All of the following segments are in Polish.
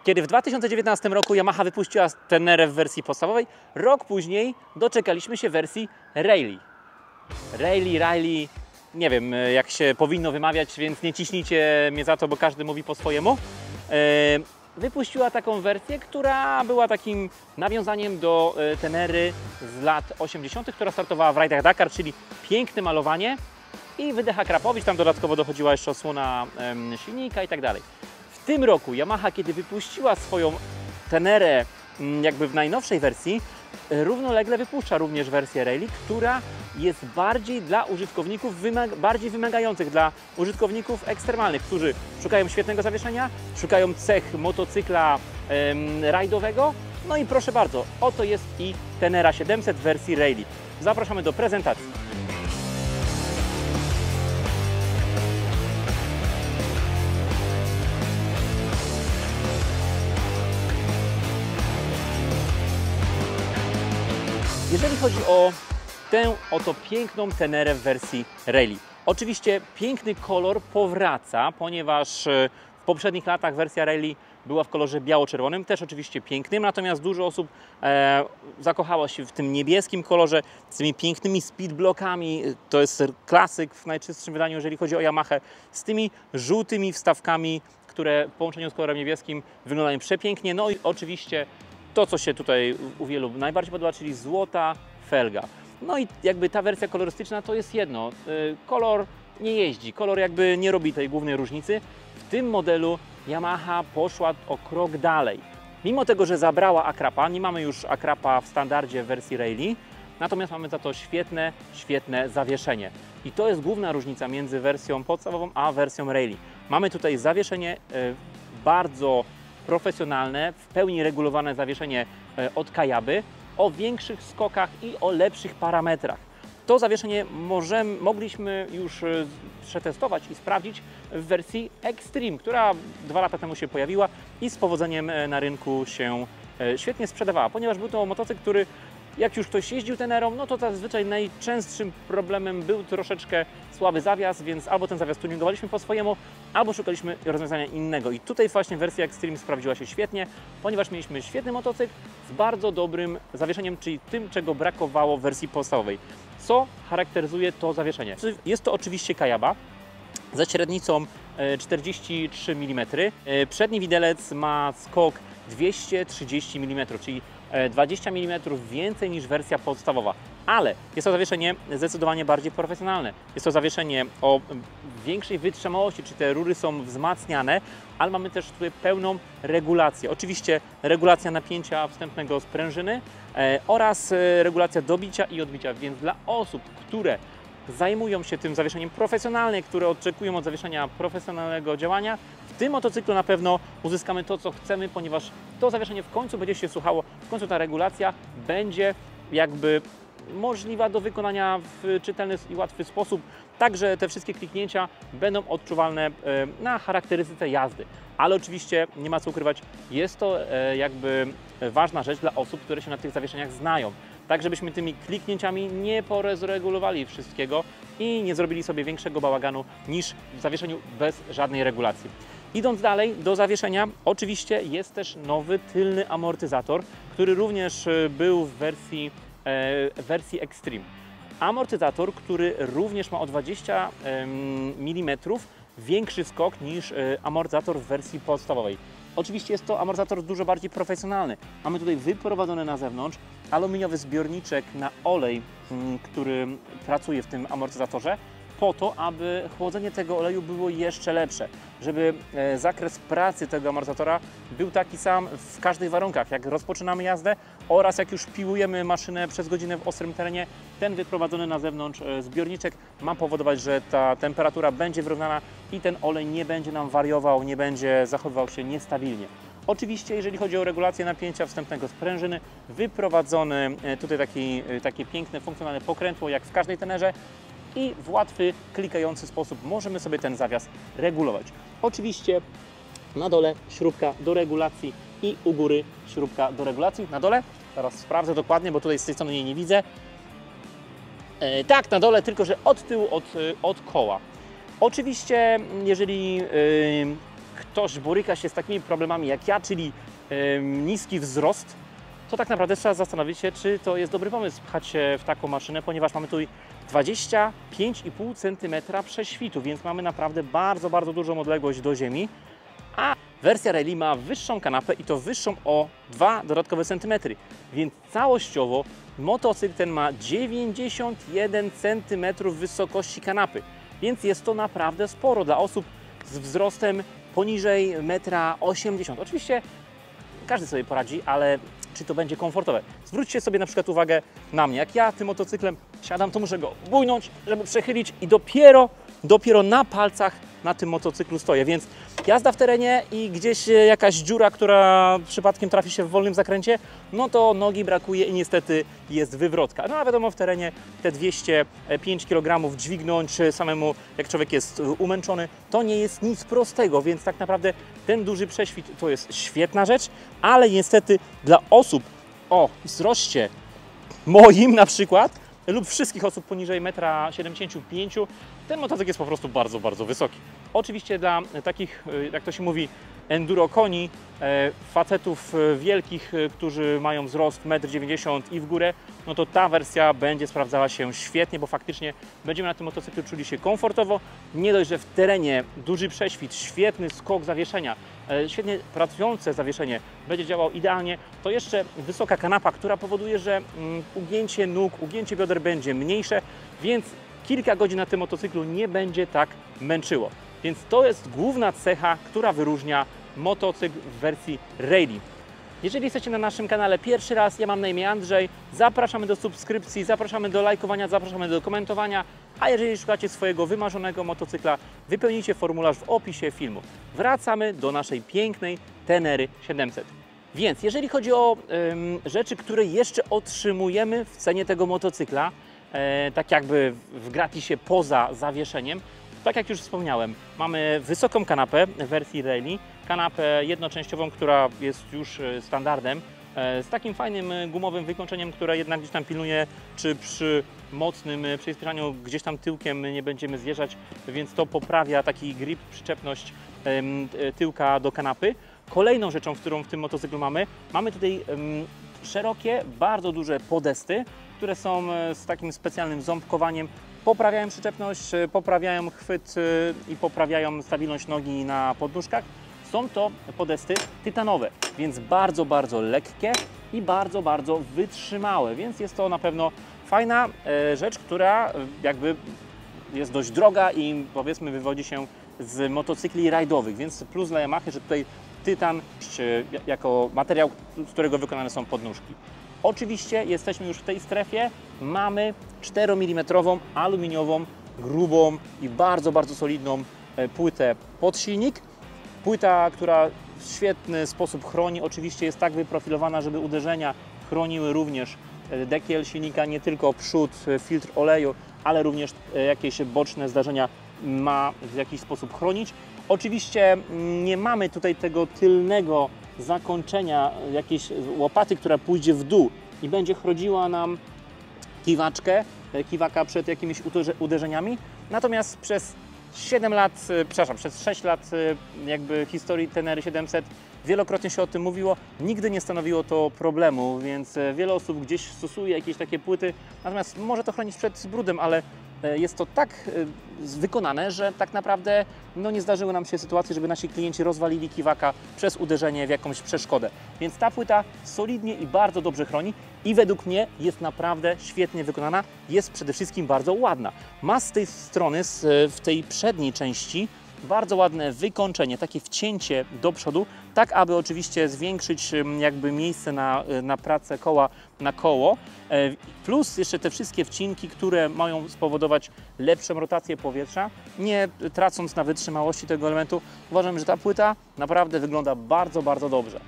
Kiedy w 2019 roku Yamaha wypuściła Tenerę w wersji podstawowej, rok później doczekaliśmy się wersji Rally. Rally, nie wiem jak się powinno wymawiać, więc nie ciśnijcie mnie za to, bo każdy mówi po swojemu. Wypuściła taką wersję, która była takim nawiązaniem do Tenery z lat 80., która startowała w rajdach Dakar, czyli piękne malowanie i wydecha Krapowicz, tam dodatkowo dochodziła jeszcze osłona silnika i tak dalej. W tym roku Yamaha, kiedy wypuściła swoją Tenerę jakby w najnowszej wersji, równolegle wypuszcza również wersję Rally, która jest bardziej dla użytkowników, bardziej wymagających, dla użytkowników ekstremalnych, którzy szukają świetnego zawieszenia, szukają cech motocykla rajdowego. No i proszę bardzo, oto jest i Tenera 700 w wersji Rally. Zapraszamy do prezentacji. Jeżeli chodzi o tę oto piękną Tenerę w wersji Rally. Oczywiście piękny kolor powraca, ponieważ w poprzednich latach wersja Rally była w kolorze biało-czerwonym, też oczywiście pięknym, natomiast dużo osób zakochało się w tym niebieskim kolorze z tymi pięknymi speedblockami. To jest klasyk w najczystszym wydaniu, jeżeli chodzi o Yamahę, z tymi żółtymi wstawkami, które w połączeniu z kolorem niebieskim wyglądają przepięknie. No i oczywiście to, co się tutaj u wielu najbardziej podoba, czyli złota felga. No i jakby ta wersja kolorystyczna to jest jedno. Kolor nie jeździ, kolor jakby nie robi tej głównej różnicy. W tym modelu Yamaha poszła o krok dalej. Mimo tego, że zabrała akrapa, nie mamy już akrapa w standardzie w wersji Rally, natomiast mamy za to świetne zawieszenie. I to jest główna różnica między wersją podstawową a wersją Rally. Mamy tutaj zawieszenie bardzo profesjonalne, w pełni regulowane zawieszenie od Kayaby, o większych skokach i o lepszych parametrach. To zawieszenie mogliśmy już przetestować i sprawdzić w wersji Extreme, która 2 lata temu się pojawiła i z powodzeniem na rynku się świetnie sprzedawała, ponieważ był to motocykl, który jak już ktoś jeździł Tenerą, no to zazwyczaj najczęstszym problemem był troszeczkę słaby zawias, więc albo ten zawias tuningowaliśmy po swojemu, albo szukaliśmy rozwiązania innego. I tutaj właśnie wersja Extreme sprawdziła się świetnie, ponieważ mieliśmy świetny motocykl z bardzo dobrym zawieszeniem, czyli tym, czego brakowało w wersji podstawowej. Co charakteryzuje to zawieszenie? Jest to oczywiście Kayaba ze średnicą 43 mm. Przedni widelec ma skok 230 mm, czyli 20 mm więcej niż wersja podstawowa, ale jest to zawieszenie zdecydowanie bardziej profesjonalne. Jest to zawieszenie o większej wytrzymałości, czy te rury są wzmacniane, ale mamy też tutaj pełną regulację. Oczywiście regulacja napięcia wstępnego sprężyny oraz regulacja dobicia i odbicia, więc dla osób, które zajmują się tym zawieszeniem profesjonalnie, które oczekują od zawieszenia profesjonalnego działania, w tym motocyklu na pewno uzyskamy to, co chcemy, ponieważ to zawieszenie w końcu będzie się słuchało, w końcu ta regulacja będzie jakby możliwa do wykonania w czytelny i łatwy sposób, także te wszystkie kliknięcia będą odczuwalne na charakterystyce jazdy. Ale oczywiście nie ma co ukrywać, jest to jakby ważna rzecz dla osób, które się na tych zawieszeniach znają. Tak, żebyśmy tymi kliknięciami nie porezregulowali wszystkiego i nie zrobili sobie większego bałaganu niż w zawieszeniu bez żadnej regulacji. Idąc dalej do zawieszenia, oczywiście jest też nowy tylny amortyzator, który również był w wersji Extreme. Amortyzator, który również ma o 20 mm większy skok niż amortyzator w wersji podstawowej. Oczywiście jest to amortyzator dużo bardziej profesjonalny. Mamy tutaj wyprowadzony na zewnątrz aluminiowy zbiorniczek na olej, który pracuje w tym amortyzatorze, po to, aby chłodzenie tego oleju było jeszcze lepsze, żeby zakres pracy tego amortyzatora był taki sam w każdych warunkach, jak rozpoczynamy jazdę oraz jak już piłujemy maszynę przez godzinę w ostrym terenie. Ten wyprowadzony na zewnątrz zbiorniczek ma powodować, że ta temperatura będzie wyrównana i ten olej nie będzie nam wariował, nie będzie zachowywał się niestabilnie. Oczywiście, jeżeli chodzi o regulację napięcia wstępnego sprężyny, wyprowadzony tutaj takie piękne, funkcjonalne pokrętło, jak w każdej Tenerze, i w łatwy, klikający sposób możemy sobie ten zawias regulować. Oczywiście na dole śrubka do regulacji i u góry śrubka do regulacji. Na dole, teraz sprawdzę dokładnie, bo tutaj z tej strony jej nie widzę. Tak, na dole, tylko że od tyłu, od koła. Oczywiście, jeżeli ktoś boryka się z takimi problemami jak ja, czyli niski wzrost, to tak naprawdę trzeba zastanowić się, czy to jest dobry pomysł pchać się w taką maszynę, ponieważ mamy tu 25,5 cm prześwitu, więc mamy naprawdę bardzo, bardzo dużą odległość do ziemi, a wersja Rally ma wyższą kanapę i to wyższą o 2 dodatkowe centymetry, więc całościowo motocykl ten ma 91 cm wysokości kanapy, więc jest to naprawdę sporo dla osób z wzrostem poniżej 1,80 m. Oczywiście każdy sobie poradzi, ale czy to będzie komfortowe? Zwróćcie sobie na przykład uwagę na mnie. Jak ja tym motocyklem siadam, to muszę go bujnąć, żeby przechylić i dopiero na palcach na tym motocyklu stoję, więc jazda w terenie i gdzieś jakaś dziura, która przypadkiem trafi się w wolnym zakręcie, no to nogi brakuje i niestety jest wywrotka. No a wiadomo, w terenie te 205 kg dźwignąć samemu, jak człowiek jest umęczony, to nie jest nic prostego, więc tak naprawdę ten duży prześwit to jest świetna rzecz, ale niestety dla osób o wzroście moim na przykład, lub wszystkich osób poniżej 1,75 m, ten motocykl jest po prostu bardzo, bardzo wysoki. Oczywiście dla takich, jak to się mówi, enduro koni, facetów wielkich, którzy mają wzrost 1,90 m i w górę, no to ta wersja będzie sprawdzała się świetnie, bo faktycznie będziemy na tym motocyklu czuli się komfortowo. Nie dość, że w terenie duży prześwit, świetny skok zawieszenia, świetnie pracujące zawieszenie będzie działało idealnie, to jeszcze wysoka kanapa, która powoduje, że ugięcie nóg, ugięcie bioder będzie mniejsze, więc kilka godzin na tym motocyklu nie będzie tak męczyło. Więc to jest główna cecha, która wyróżnia motocykl w wersji Rally. Jeżeli jesteście na naszym kanale pierwszy raz, ja mam na imię Andrzej, zapraszamy do subskrypcji, zapraszamy do lajkowania, zapraszamy do komentowania, a jeżeli szukacie swojego wymarzonego motocykla, wypełnijcie formularz w opisie filmu. Wracamy do naszej pięknej Tenery 700. Więc jeżeli chodzi o rzeczy, które jeszcze otrzymujemy w cenie tego motocykla, tak jakby w gratisie poza zawieszeniem, tak jak już wspomniałem, mamy wysoką kanapę w wersji Rally, kanapę jednoczęściową, która jest już standardem, z takim fajnym gumowym wykończeniem, które jednak gdzieś tam pilnuje, czy przy mocnym przyspieszaniu gdzieś tam tyłkiem nie będziemy zjeżdżać, więc to poprawia taki grip, przyczepność tyłka do kanapy. Kolejną rzeczą, którą w tym motocyklu mamy tutaj szerokie, bardzo duże podesty, które są z takim specjalnym ząbkowaniem, poprawiają przyczepność, poprawiają chwyt i poprawiają stabilność nogi na podnóżkach. Są to podesty tytanowe, więc bardzo, bardzo lekkie i bardzo, bardzo wytrzymałe, więc jest to na pewno fajna rzecz, która jakby jest dość droga i powiedzmy wywodzi się z motocykli rajdowych, więc plus dla Yamaha, że tutaj tytan jako materiał, z którego wykonane są podnóżki. Oczywiście jesteśmy już w tej strefie, mamy 4 mm aluminiową, grubą i bardzo, bardzo solidną płytę pod silnik. Płyta, która w świetny sposób chroni, oczywiście jest tak wyprofilowana, żeby uderzenia chroniły również dekiel silnika, nie tylko przód, filtr oleju, ale również jakieś boczne zdarzenia ma w jakiś sposób chronić. Oczywiście nie mamy tutaj tego tylnego zakończenia, jakiejś łopaty, która pójdzie w dół i będzie chroniła nam kiwaka przed jakimiś uderzeniami. Natomiast przez 6 lat jakby historii Tenery 700 wielokrotnie się o tym mówiło, nigdy nie stanowiło to problemu, więc wiele osób gdzieś stosuje jakieś takie płyty, natomiast może to chronić przed brudem, ale jest to tak wykonane, że tak naprawdę nie zdarzyły nam się sytuacje, żeby nasi klienci rozwalili kiwaka przez uderzenie w jakąś przeszkodę. Więc ta płyta solidnie i bardzo dobrze chroni i według mnie jest naprawdę świetnie wykonana. Jest przede wszystkim bardzo ładna. Ma z tej strony, w tej przedniej części, bardzo ładne wykończenie, takie wcięcie do przodu, tak aby oczywiście zwiększyć jakby miejsce na pracę koła na koło, plus jeszcze te wszystkie wcinki, które mają spowodować lepszą rotację powietrza, nie tracąc na wytrzymałości tego elementu. Uważam, że ta płyta naprawdę wygląda bardzo, bardzo dobrze.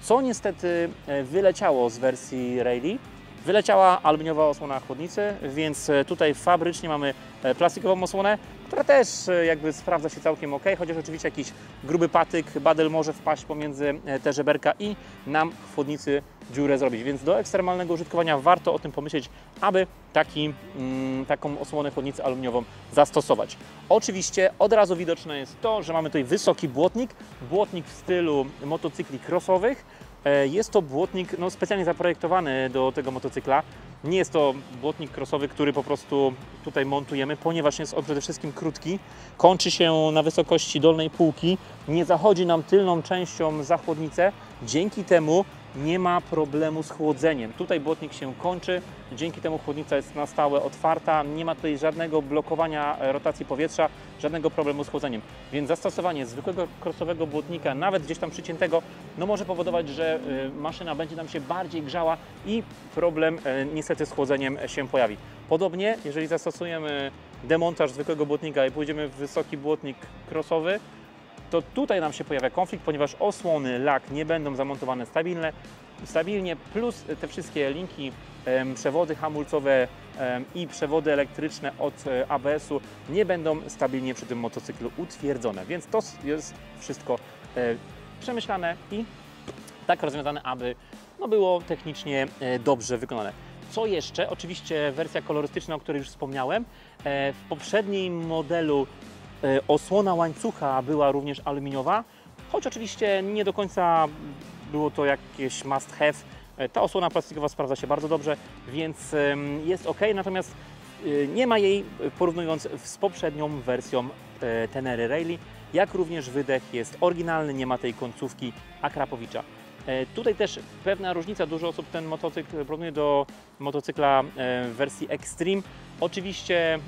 Co niestety wyleciało z wersji Rally? Wyleciała aluminiowa osłona chłodnicy, więc tutaj fabrycznie mamy plastikową osłonę, która też jakby sprawdza się całkiem ok, chociaż oczywiście jakiś gruby patyk, badel może wpaść pomiędzy te żeberka i nam w chłodnicy dziurę zrobić, więc do ekstremalnego użytkowania warto o tym pomyśleć, aby taką osłonę chłodnicy aluminiową zastosować. Oczywiście od razu widoczne jest to, że mamy tutaj wysoki błotnik w stylu motocykli crossowych. Jest to błotnik specjalnie zaprojektowany do tego motocykla. Nie jest to błotnik crossowy, który po prostu tutaj montujemy, ponieważ jest on przede wszystkim krótki, kończy się na wysokości dolnej półki, nie zachodzi nam tylną częścią za chłodnicę, dzięki temu nie ma problemu z chłodzeniem. Tutaj błotnik się kończy, dzięki temu chłodnica jest na stałe otwarta, nie ma tutaj żadnego blokowania rotacji powietrza, żadnego problemu z chłodzeniem. Więc zastosowanie zwykłego crossowego błotnika, nawet gdzieś tam przyciętego, może powodować, że maszyna będzie nam się bardziej grzała i problem niestety z chłodzeniem się pojawi. Podobnie, jeżeli zastosujemy demontaż zwykłego błotnika i pójdziemy w wysoki błotnik crossowy, to tutaj nam się pojawia konflikt, ponieważ osłony, lak nie będą zamontowane stabilnie, plus te wszystkie linki, przewody hamulcowe i przewody elektryczne od ABS-u nie będą stabilnie przy tym motocyklu utwierdzone, więc to jest wszystko przemyślane i tak rozwiązane, aby było technicznie dobrze wykonane. Co jeszcze? Oczywiście wersja kolorystyczna, o której już wspomniałem. W poprzednim modelu osłona łańcucha była również aluminiowa, choć oczywiście nie do końca było to jakieś must have. Ta osłona plastikowa sprawdza się bardzo dobrze, więc jest ok, natomiast nie ma jej, porównując z poprzednią wersją Tenery Rally, jak również wydech jest oryginalny, nie ma tej końcówki Akrapowicza. Tutaj też pewna różnica, dużo osób ten motocykl porównuje do motocykla w wersji Extreme. Oczywiście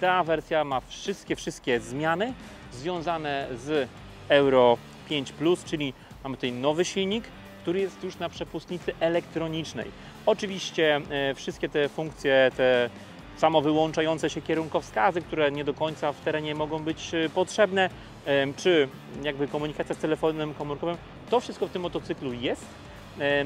ta wersja ma wszystkie zmiany związane z Euro 5+, czyli mamy tutaj nowy silnik, który jest już na przepustnicy elektronicznej. Oczywiście wszystkie te funkcje, te samowyłączające się kierunkowskazy, które nie do końca w terenie mogą być potrzebne, czy jakby komunikacja z telefonem komórkowym, to wszystko w tym motocyklu jest.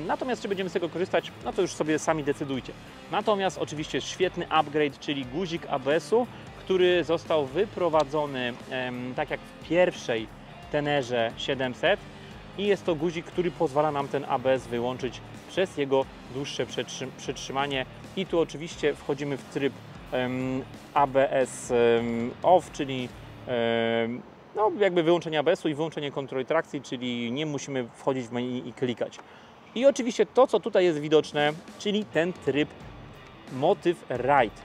Natomiast czy będziemy z tego korzystać, to już sobie sami decydujcie. Natomiast oczywiście świetny upgrade, czyli guzik ABS-u, który został wyprowadzony tak jak w pierwszej Tenerze 700 i jest to guzik, który pozwala nam ten ABS wyłączyć przez jego dłuższe przytrzymanie i tu oczywiście wchodzimy w tryb ABS off, czyli jakby wyłączenie ABS-u i wyłączenie kontroli trakcji, czyli nie musimy wchodzić w menu i klikać. I oczywiście to, co tutaj jest widoczne, czyli ten tryb motyw Ride.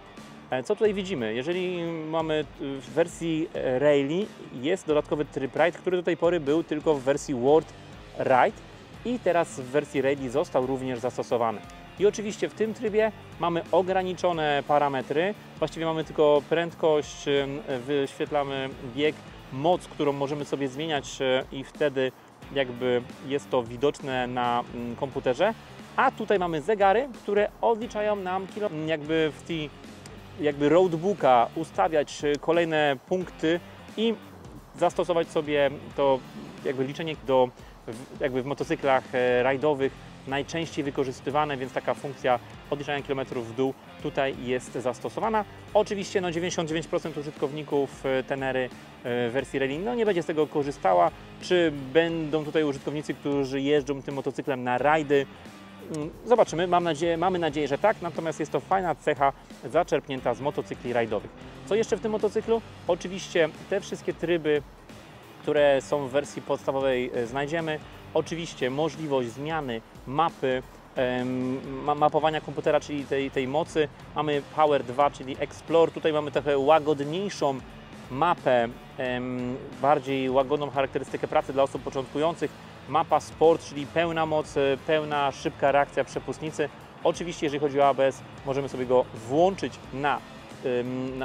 Co tutaj widzimy? Jeżeli mamy w wersji Rally, jest dodatkowy tryb Ride, który do tej pory był tylko w wersji World Ride i teraz w wersji Rally został również zastosowany. I oczywiście w tym trybie mamy ograniczone parametry, właściwie mamy tylko prędkość, wyświetlamy bieg, moc, którą możemy sobie zmieniać i wtedy jakby jest to widoczne na komputerze, a tutaj mamy zegary, które odliczają nam jakby w tej roadbooka ustawiać kolejne punkty i zastosować sobie to jakby liczenie w motocyklach rajdowych najczęściej wykorzystywane, więc taka funkcja odliczania kilometrów w dół tutaj jest zastosowana. Oczywiście 99% użytkowników Tenery w wersji Rally nie będzie z tego korzystała. Czy będą tutaj użytkownicy, którzy jeżdżą tym motocyklem na rajdy? Zobaczymy, mamy nadzieję, że tak, natomiast jest to fajna cecha zaczerpnięta z motocykli rajdowych. Co jeszcze w tym motocyklu? Oczywiście te wszystkie tryby, które są w wersji podstawowej, znajdziemy. Oczywiście możliwość zmiany mapy, mapowania komputera, czyli tej mocy. Mamy Power 2, czyli Explore. Tutaj mamy trochę łagodniejszą mapę, bardziej łagodną charakterystykę pracy dla osób początkujących. Mapa Sport, czyli pełna moc, pełna szybka reakcja przepustnicy. Oczywiście jeżeli chodzi o ABS, możemy sobie go włączyć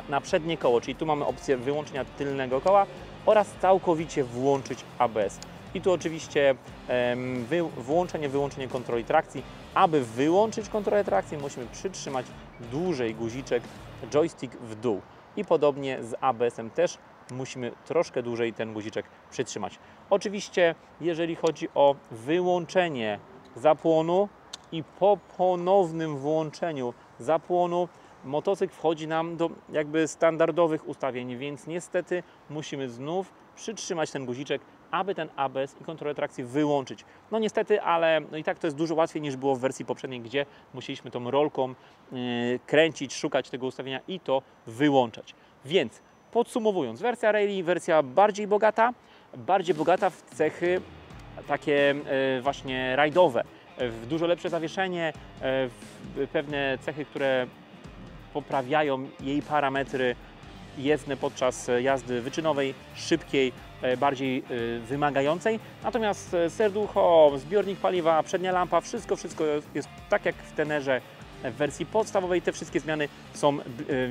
na przednie koło, czyli tu mamy opcję wyłączenia tylnego koła oraz całkowicie włączyć ABS. I tu oczywiście wyłączenie kontroli trakcji. Aby wyłączyć kontrolę trakcji, musimy przytrzymać dłużej guziczek, joystick w dół. I podobnie z ABS-em też musimy troszkę dłużej ten guziczek przytrzymać. Oczywiście, jeżeli chodzi o wyłączenie zapłonu i po ponownym włączeniu zapłonu, motocykl wchodzi nam do jakby standardowych ustawień, więc niestety musimy znów przytrzymać ten guziczek, aby ten ABS i kontrolę trakcji wyłączyć. No niestety, ale no i tak to jest dużo łatwiej niż było w wersji poprzedniej, gdzie musieliśmy tą rolką kręcić, szukać tego ustawienia i to wyłączać. Więc podsumowując, wersja Rally, wersja bardziej bogata w cechy takie właśnie rajdowe, w dużo lepsze zawieszenie, w pewne cechy, które poprawiają jej parametry jezdne podczas jazdy wyczynowej, szybkiej, bardziej wymagającej. Natomiast serducho, zbiornik paliwa, przednia lampa, wszystko jest tak jak w Tenerze w wersji podstawowej. Te wszystkie zmiany są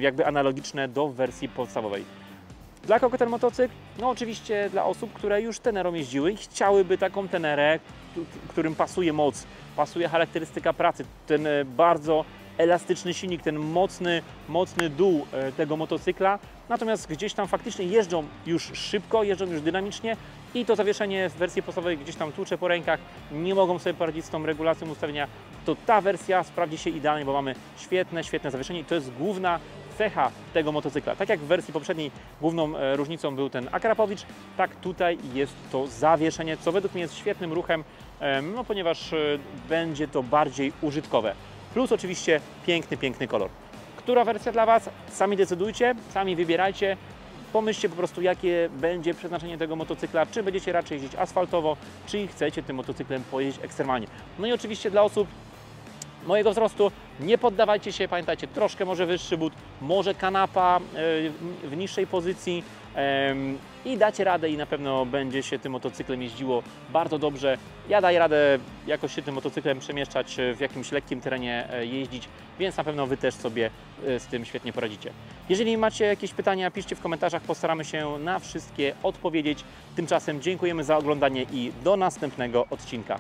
jakby analogiczne do wersji podstawowej. Dla kogo ten motocykl? No oczywiście dla osób, które już Tenerą jeździły i chciałyby taką Tenerę, którym pasuje moc, pasuje charakterystyka pracy, ten bardzo elastyczny silnik, ten mocny dół tego motocykla. Natomiast gdzieś tam faktycznie jeżdżą już szybko, jeżdżą już dynamicznie i to zawieszenie w wersji podstawowej gdzieś tam tłucze po rękach, nie mogą sobie poradzić z tą regulacją ustawienia, to ta wersja sprawdzi się idealnie, bo mamy świetne zawieszenie i to jest główna cecha tego motocykla. Tak jak w wersji poprzedniej główną różnicą był ten Akrapowicz, tak tutaj jest to zawieszenie, co według mnie jest świetnym ruchem, no ponieważ będzie to bardziej użytkowe. Plus oczywiście piękny kolor. Która wersja dla Was? Sami decydujcie, sami wybierajcie. Pomyślcie po prostu, jakie będzie przeznaczenie tego motocykla, czy będziecie raczej jeździć asfaltowo, czy chcecie tym motocyklem pojeździć ekstremalnie. No i oczywiście dla osób mojego wzrostu nie poddawajcie się, pamiętajcie, troszkę może wyższy but, może kanapa w niższej pozycji i dacie radę i na pewno będzie się tym motocyklem jeździło bardzo dobrze. Ja daję radę jakoś się tym motocyklem przemieszczać, w jakimś lekkim terenie jeździć, więc na pewno Wy też sobie z tym świetnie poradzicie. Jeżeli macie jakieś pytania, piszcie w komentarzach, postaramy się na wszystkie odpowiedzieć. Tymczasem dziękujemy za oglądanie i do następnego odcinka.